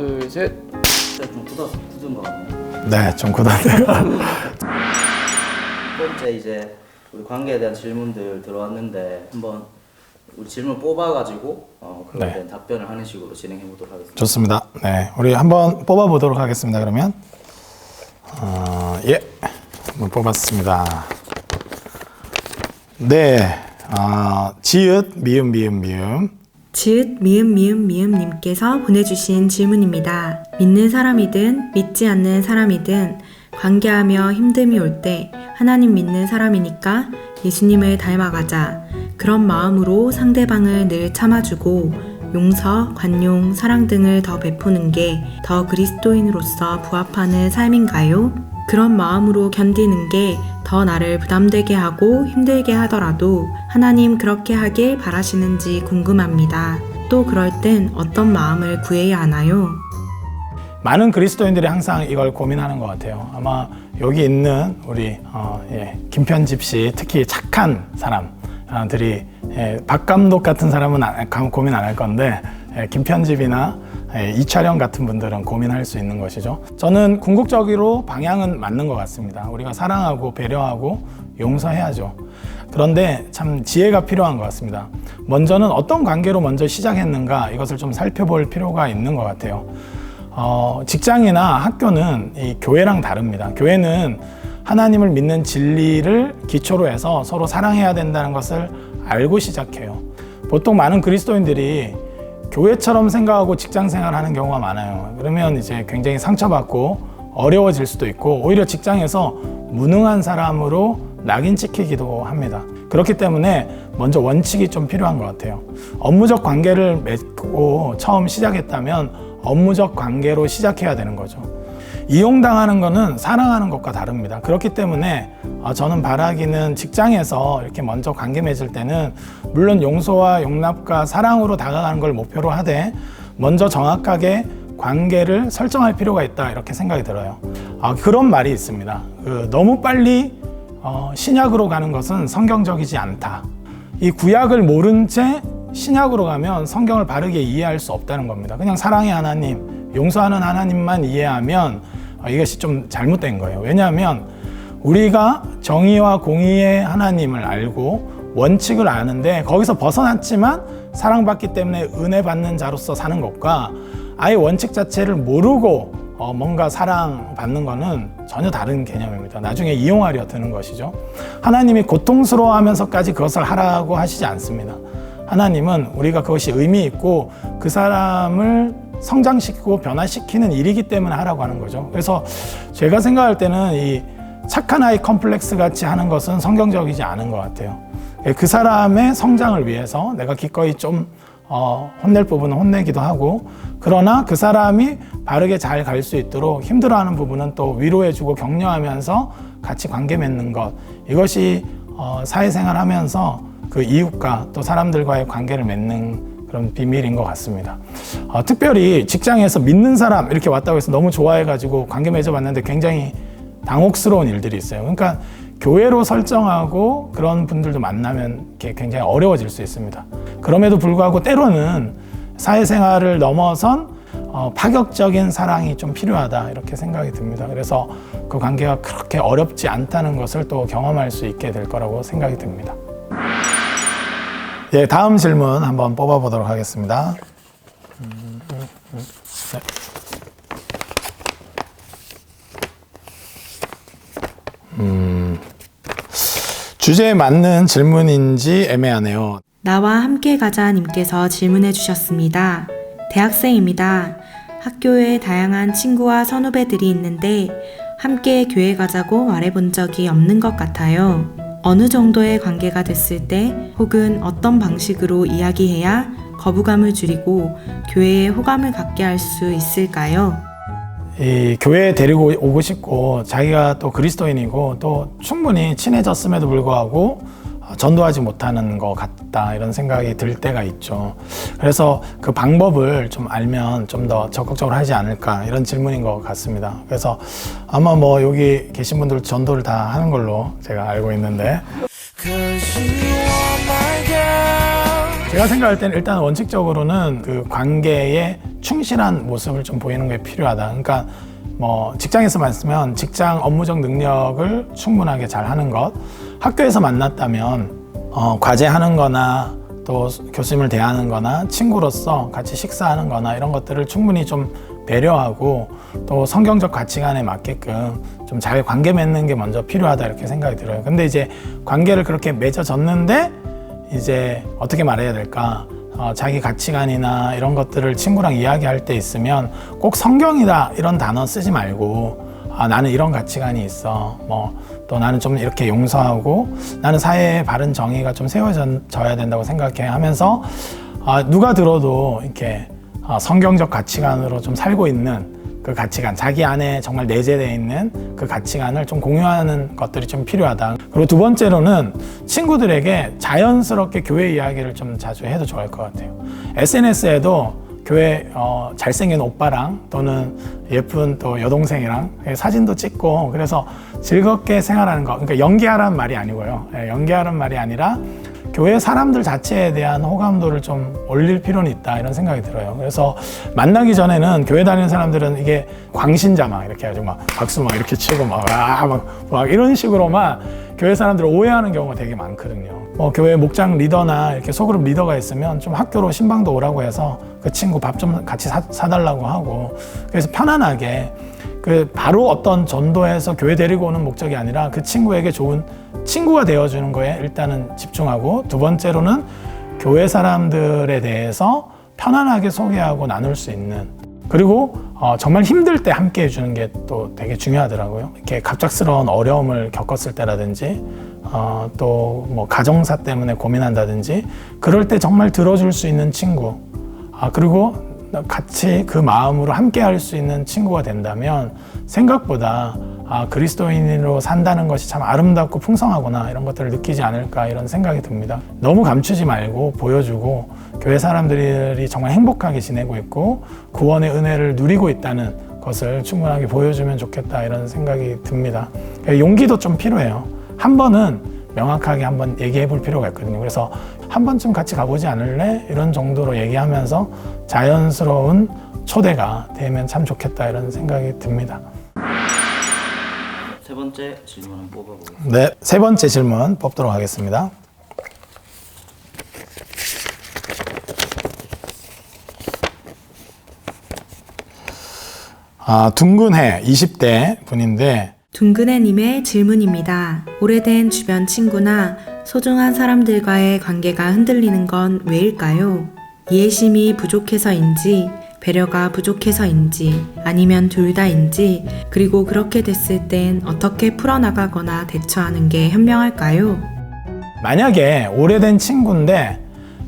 둘, 셋. 좀 굳은 것 같네요. 네, 좀 굳었네요. 첫 번째 이제 우리 관계에 대한 질문들 들어왔는데 한번 우리 질문 뽑아가지고 그거에 대한 답변을 하는 식으로 진행해 보도록 하겠습니다. 좋습니다. 네, 우리 한번 뽑아보도록 하겠습니다. 그러면 예, 한번 뽑았습니다. 네, 지읒 미음 지읒 님께서 보내주신 질문입니다. 믿는 사람이든 믿지 않는 사람이든 관계하며 힘듦이 올 때 하나님 믿는 사람이니까 예수님을 닮아가자. 그런 마음으로 상대방을 늘 참아주고 용서, 관용, 사랑 등을 더 베푸는 게 더 그리스도인으로서 부합하는 삶인가요? 그런 마음으로 견디는 게 더 나를 부담되게 하고 힘들게 하더라도 하나님 그렇게 하길 바라시는지 궁금합니다. 또 그럴 땐 어떤 마음을 구해야 하나요? 많은 그리스도인들이 항상 이걸 고민하는 것 같아요. 아마 여기 있는 우리 김편집 씨, 특히 착한 사람들이 박 감독 같은 사람은 고민 안 할 건데 김편집이나 이촬영 같은 분들은 고민할 수 있는 것이죠. 저는 궁극적으로 방향은 맞는 것 같습니다. 우리가 사랑하고 배려하고 용서해야죠. 그런데 참 지혜가 필요한 것 같습니다. 먼저는 어떤 관계로 먼저 시작했는가 이것을 좀 살펴볼 필요가 있는 것 같아요. 직장이나 학교는 이 교회랑 다릅니다. 교회는 하나님을 믿는 진리를 기초로 해서 서로 사랑해야 된다는 것을 알고 시작해요. 보통 많은 그리스도인들이 교회처럼 생각하고 직장 생활하는 경우가 많아요. 그러면 이제 굉장히 상처받고 어려워질 수도 있고 오히려 직장에서 무능한 사람으로 낙인 찍히기도 합니다. 그렇기 때문에 먼저 원칙이 좀 필요한 것 같아요. 업무적 관계를 맺고 처음 시작했다면 업무적 관계로 시작해야 되는 거죠. 이용당하는 거는 사랑하는 것과 다릅니다. 그렇기 때문에 저는 바라기는 직장에서 이렇게 먼저 관계 맺을 때는 물론 용서와 용납과 사랑으로 다가가는 걸 목표로 하되 먼저 정확하게 관계를 설정할 필요가 있다 이렇게 생각이 들어요. 그런 말이 있습니다. 너무 빨리 신약으로 가는 것은 성경적이지 않다. 이 구약을 모른 채 신약으로 가면 성경을 바르게 이해할 수 없다는 겁니다. 그냥 사랑의 하나님, 용서하는 하나님만 이해하면 이것이 좀 잘못된 거예요. 왜냐하면 우리가 정의와 공의의 하나님을 알고 원칙을 아는데 거기서 벗어났지만 사랑받기 때문에 은혜 받는 자로서 사는 것과 아예 원칙 자체를 모르고 뭔가 사랑받는 거는 전혀 다른 개념입니다. 나중에 이용하려 드는 것이죠. 하나님이 고통스러워하면서까지 그것을 하라고 하시지 않습니다. 하나님은 우리가 그것이 의미 있고 그 사람을 성장시키고 변화시키는 일이기 때문에 하라고 하는 거죠. 그래서 제가 생각할 때는 이 착한 아이 컴플렉스 같이 하는 것은 성경적이지 않은 것 같아요. 그 사람의 성장을 위해서 내가 기꺼이 좀 혼낼 부분은 혼내기도 하고 그러나 그 사람이 바르게 잘 갈 수 있도록 힘들어하는 부분은 또 위로해주고 격려하면서 같이 관계 맺는 것 이것이 사회생활 하면서 그 이웃과 또 사람들과의 관계를 맺는 그런 비밀인 것 같습니다. 특별히 직장에서 믿는 사람 이렇게 왔다고 해서 너무 좋아해가지고 관계 맺어봤는데 굉장히 당혹스러운 일들이 있어요. 그러니까 교회로 설정하고 그런 분들도 만나면 굉장히 어려워질 수 있습니다. 그럼에도 불구하고 때로는 사회생활을 넘어선 파격적인 사랑이 좀 필요하다 이렇게 생각이 듭니다. 그래서 그 관계가 그렇게 어렵지 않다는 것을 또 경험할 수 있게 될 거라고 생각이 듭니다. 예, 다음 질문 한번 뽑아보도록 하겠습니다. 주제에 맞는 질문인지 애매하네요. 나와 함께 가자 님께서 질문해 주셨습니다. 대학생입니다. 학교에 다양한 친구와 선후배들이 있는데 함께 교회 가자고 말해본 적이 없는 것 같아요. 어느 정도의 관계가 됐을 때 혹은 어떤 방식으로 이야기해야 거부감을 줄이고 교회에 호감을 갖게 할 수 있을까요? 이 교회에 데리고 오고 싶고 자기가 또 그리스도인이고 또 충분히 친해졌음에도 불구하고 전도하지 못하는 것 같다 이런 생각이 들 때가 있죠. 그래서 그 방법을 좀 알면 좀 더 적극적으로 하지 않을까 이런 질문인 것 같습니다. 그래서 아마 뭐 여기 계신 분들 전도를 다 하는 걸로 제가 알고 있는데 제가 생각할 때는 일단 원칙적으로는 그 관계의 충실한 모습을 좀 보이는 게 필요하다. 그러니까 뭐 직장에서 말씀면 직장 업무적 능력을 충분하게 잘 하는 것, 학교에서 만났다면 과제하는 거나 또 교수님을 대하는 거나 친구로서 같이 식사하는 거나 이런 것들을 충분히 좀 배려하고 또 성경적 가치관에 맞게끔 좀 잘 관계 맺는 게 먼저 필요하다 이렇게 생각이 들어요. 근데 이제 관계를 그렇게 맺어졌는데 이제 어떻게 말해야 될까? 자기 가치관이나 이런 것들을 친구랑 이야기할 때 있으면 꼭 성경이다 이런 단어 쓰지 말고 나는 이런 가치관이 있어. 또 나는 좀 이렇게 용서하고 나는 사회의 바른 정의가 좀 세워져야 된다고 생각해 하면서 누가 들어도 이렇게 성경적 가치관으로 좀 살고 있는 그 가치관, 자기 안에 정말 내재되어 있는 그 가치관을 좀 공유하는 것들이 좀 필요하다. 그리고 두 번째로는 친구들에게 자연스럽게 교회 이야기를 좀 자주 해도 좋을 것 같아요. SNS에도 교회 잘생긴 오빠랑 또는 예쁜 또 여동생이랑 사진도 찍고 그래서 즐겁게 생활하는 거, 그러니까 연기하라는 말이 아니고요. 연기하라는 말이 아니라 교회 사람들 자체에 대한 호감도를 좀 올릴 필요는 있다 이런 생각이 들어요. 그래서 만나기 전에는 교회 다니는 사람들은 이게 광신자 막 이렇게 해가지고 막 박수 막 이렇게 치고 막 이런 식으로만 교회 사람들을 오해하는 경우가 되게 많거든요. 교회 목장 리더나 이렇게 소그룹 리더가 있으면 좀 학교로 신방도 오라고 해서 그 친구 밥 좀 같이 사달라고 하고 그래서 편안하게 바로 어떤 전도해서 교회 데리고 오는 목적이 아니라 그 친구에게 좋은 친구가 되어주는 거에 일단은 집중하고 두 번째로는 교회 사람들에 대해서 편안하게 소개하고 나눌 수 있는 그리고 정말 힘들 때 함께 해주는 게 또 되게 중요하더라고요. 이렇게 갑작스러운 어려움을 겪었을 때라든지 또 뭐 가정사 때문에 고민한다든지 그럴 때 정말 들어줄 수 있는 친구 그리고 같이 그 마음으로 함께 할 수 있는 친구가 된다면 생각보다 그리스도인으로 산다는 것이 참 아름답고 풍성하구나 이런 것들을 느끼지 않을까 이런 생각이 듭니다. 너무 감추지 말고 보여주고 교회 사람들이 정말 행복하게 지내고 있고 구원의 은혜를 누리고 있다는 것을 충분하게 보여주면 좋겠다 이런 생각이 듭니다. 용기도 좀 필요해요. 한 번은 명확하게 한번 얘기해 볼 필요가 있거든요. 그래서 한 번쯤 같이 가보지 않을래? 이런 정도로 얘기하면서 자연스러운 초대가 되면 참 좋겠다 이런 생각이 듭니다. 세 번째 질문은 뽑아보겠습니다. 네, 세 번째 질문 뽑도록 하겠습니다. 둥근해 20대 분인데 둥근해님의 질문입니다. 오래된 주변 친구나 소중한 사람들과의 관계가 흔들리는 건 왜일까요? 이해심이 부족해서인지, 배려가 부족해서인지, 아니면 둘 다인지, 그리고 그렇게 됐을 땐 어떻게 풀어나가거나 대처하는 게 현명할까요? 만약에 오래된 친구인데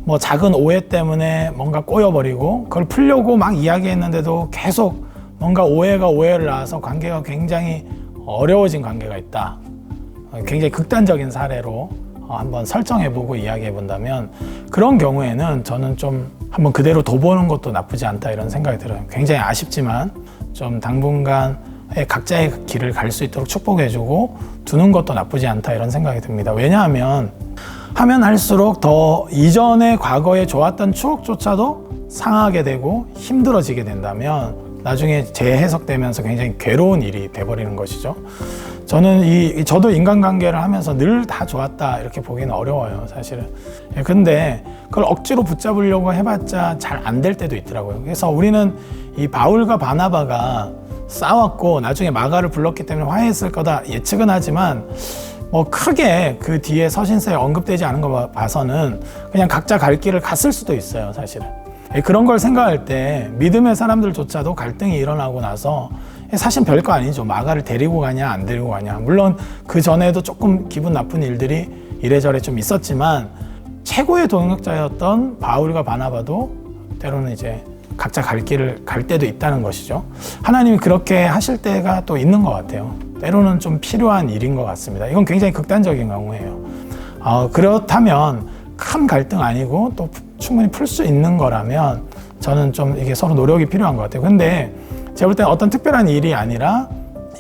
뭐 작은 오해 때문에 뭔가 꼬여버리고 그걸 풀려고 막 이야기했는데도 계속 뭔가 오해가 오해를 낳아서 관계가 굉장히 어려워진 관계가 있다. 굉장히 극단적인 사례로 한번 설정해보고 이야기해본다면 그런 경우에는 저는 좀 한번 그대로 둬보는 것도 나쁘지 않다 이런 생각이 들어요. 굉장히 아쉽지만 좀 당분간 각자의 길을 갈 수 있도록 축복해주고 두는 것도 나쁘지 않다 이런 생각이 듭니다. 왜냐하면 하면 할수록 더 이전의 과거에 좋았던 추억조차도 상하게 되고 힘들어지게 된다면 나중에 재해석되면서 굉장히 괴로운 일이 돼버리는 것이죠. 저도 인간관계를 하면서 늘 다 좋았다 이렇게 보기는 어려워요, 사실은. 근데 그걸 억지로 붙잡으려고 해봤자 잘 안 될 때도 있더라고요. 그래서 우리는 이 바울과 바나바가 싸웠고 나중에 마가를 불렀기 때문에 화해했을 거다 예측은 하지만 뭐 크게 그 뒤에 서신서에 언급되지 않은 거 봐서는 그냥 각자 갈 길을 갔을 수도 있어요, 사실은. 그런 걸 생각할 때 믿음의 사람들조차도 갈등이 일어나고 나서 사실 별거 아니죠. 마가를 데리고 가냐 안 데리고 가냐. 물론 그 전에도 조금 기분 나쁜 일들이 이래저래 좀 있었지만 최고의 동역자였던 바울과 바나바도 때로는 이제 각자 갈 길을 갈 때도 있다는 것이죠. 하나님이 그렇게 하실 때가 또 있는 것 같아요. 때로는 좀 필요한 일인 것 같습니다. 이건 굉장히 극단적인 경우예요. 그렇다면 큰 갈등 아니고 또 충분히 풀 수 있는 거라면 저는 좀 이게 서로 노력이 필요한 것 같아요. 근데 제가 볼 때는 어떤 특별한 일이 아니라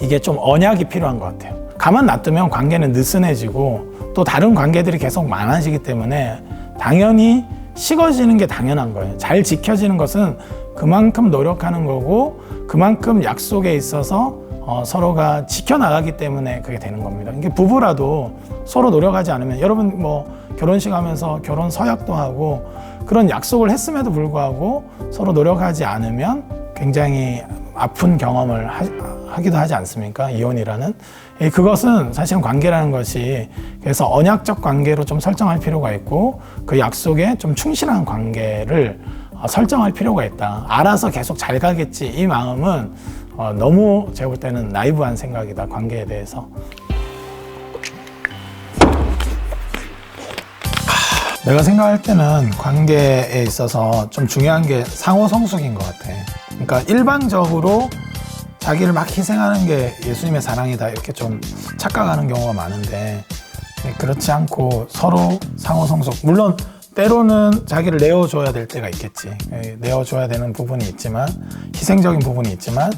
이게 좀 언약이 필요한 것 같아요. 가만 놔두면 관계는 느슨해지고 또 다른 관계들이 계속 많아지기 때문에 당연히 식어지는 게 당연한 거예요. 잘 지켜지는 것은 그만큼 노력하는 거고 그만큼 약속에 있어서 서로가 지켜나가기 때문에 그게 되는 겁니다. 이게 부부라도 서로 노력하지 않으면 여러분 뭐 결혼식 하면서 결혼 서약도 하고 그런 약속을 했음에도 불구하고 서로 노력하지 않으면 굉장히 아픈 경험을 하기도 하지 않습니까? 이혼이라는. 그것은 사실은 관계라는 것이 그래서 언약적 관계로 좀 설정할 필요가 있고 그 약속에 좀 충실한 관계를 설정할 필요가 있다. 알아서 계속 잘 가겠지. 이 마음은 너무 제가 볼 때는 나이브한 생각이다. 관계에 대해서. 내가 생각할 때는 관계에 있어서 좀 중요한 게 상호 성숙인 것 같아. 그러니까 일방적으로 자기를 막 희생하는 게 예수님의 사랑이다 이렇게 좀 착각하는 경우가 많은데 그렇지 않고 서로 상호 성숙. 물론 때로는 자기를 내어줘야 될 때가 있겠지. 내어줘야 되는 부분이 있지만 희생적인 부분이 있지만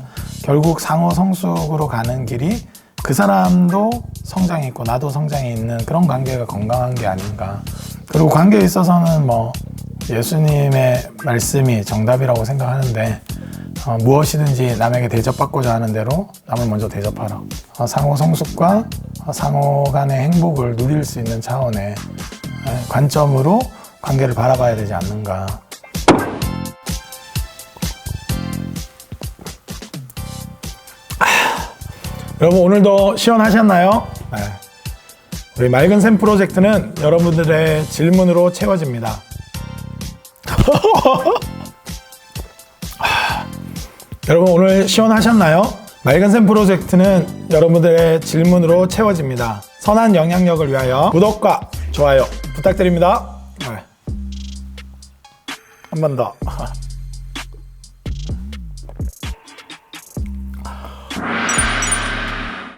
결국 상호 성숙으로 가는 길이 그 사람도 성장이 있고 나도 성장이 있는 그런 관계가 건강한 게 아닌가. 그리고 관계에 있어서는 뭐 예수님의 말씀이 정답이라고 생각하는데 무엇이든지 남에게 대접받고자 하는 대로 남을 먼저 대접하라. 상호 성숙과 상호 간의 행복을 누릴 수 있는 차원의 관점으로 관계를 바라봐야 되지 않는가. 여러분 오늘도 시원하셨나요? 네. 우리 맑은 샘 프로젝트는 여러분들의 질문으로 채워집니다. 여러분 오늘 시원하셨나요? 맑은 샘 프로젝트는 여러분들의 질문으로 채워집니다. 선한 영향력을 위하여 구독과 좋아요 부탁드립니다. 한 번 더.